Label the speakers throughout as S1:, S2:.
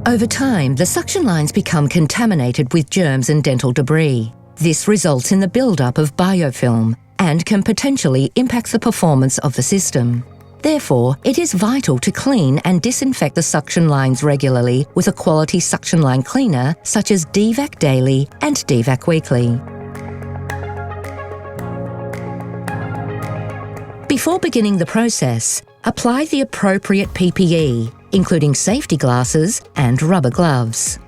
S1: Over time, the suction lines become contaminated with germs and dental debris. This results in the build-up of biofilm and can potentially impact the performance of the system. Therefore, it is vital to clean and disinfect the suction lines regularly with a quality suction line cleaner such as Devac Daily and Devac Weekly. Before beginning the process, apply the appropriate PPE, including safety glasses and rubber gloves.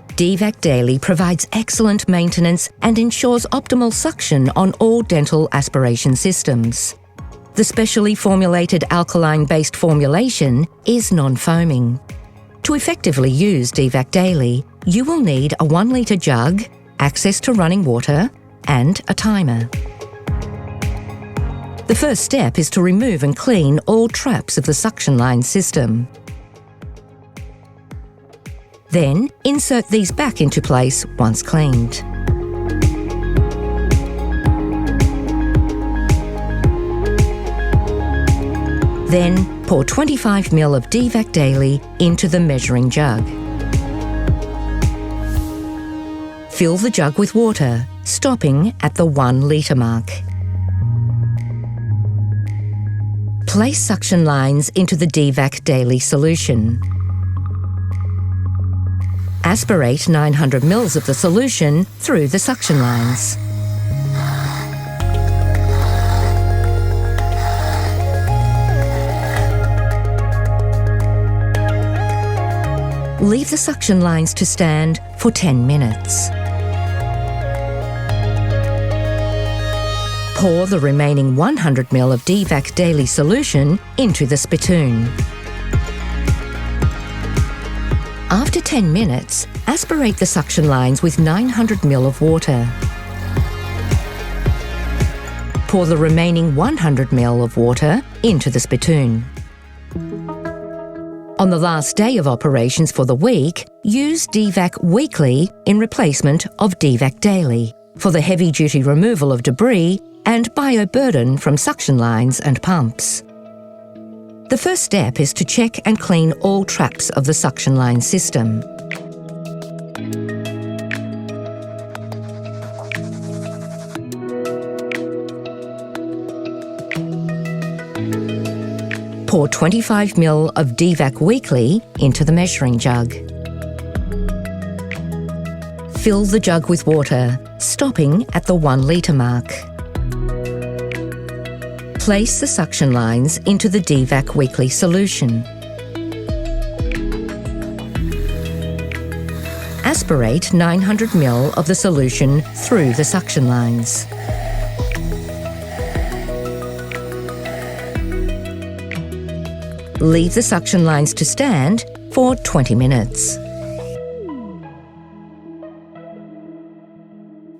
S1: Devac Daily provides excellent maintenance and ensures optimal suction on all dental aspiration systems. The specially formulated alkaline-based formulation is non-foaming. To effectively use Devac Daily, you will need a 1 litre jug, access to running water, and a timer. The first step is to remove and clean all traps of the suction line system. Then, insert these back into place once cleaned. Then, pour 25 ml of Devac Daily into the measuring jug. Fill the jug with water, stopping at the 1 litre mark. Place suction lines into the Devac Daily solution. Aspirate 900 ml of the solution through the suction lines. Leave the suction lines to stand for 10 minutes. Pour the remaining 100 ml of Devac Daily solution into the spittoon. After 10 minutes, aspirate the suction lines with 900 ml of water. Pour the remaining 100 ml of water into the spittoon. On the last day of operations for the week, use Devac Weekly in replacement of Devac Daily for the heavy-duty removal of debris and bioburden from suction lines and pumps. The first step is to check and clean all traps of the suction line system. Pour 25 ml of Devac Weekly into the measuring jug. Fill the jug with water, stopping at the 1 litre mark. Place the suction lines into the Devac Weekly solution. Aspirate 900 ml of the solution through the suction lines. Leave the suction lines to stand for 20 minutes.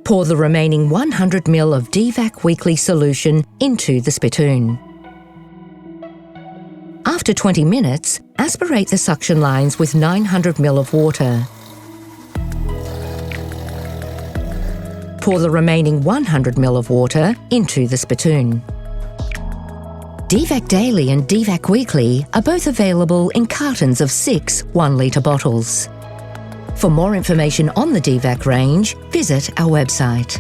S1: Pour the remaining 100 ml of Devac Weekly solution into the spittoon. After 20 minutes, aspirate the suction lines with 900 ml of water. Pour the remaining 100 ml of water into the spittoon. Devac Daily and Devac Weekly are both available in cartons of 6 1-litre bottles. For more information on the Devac range, visit our website.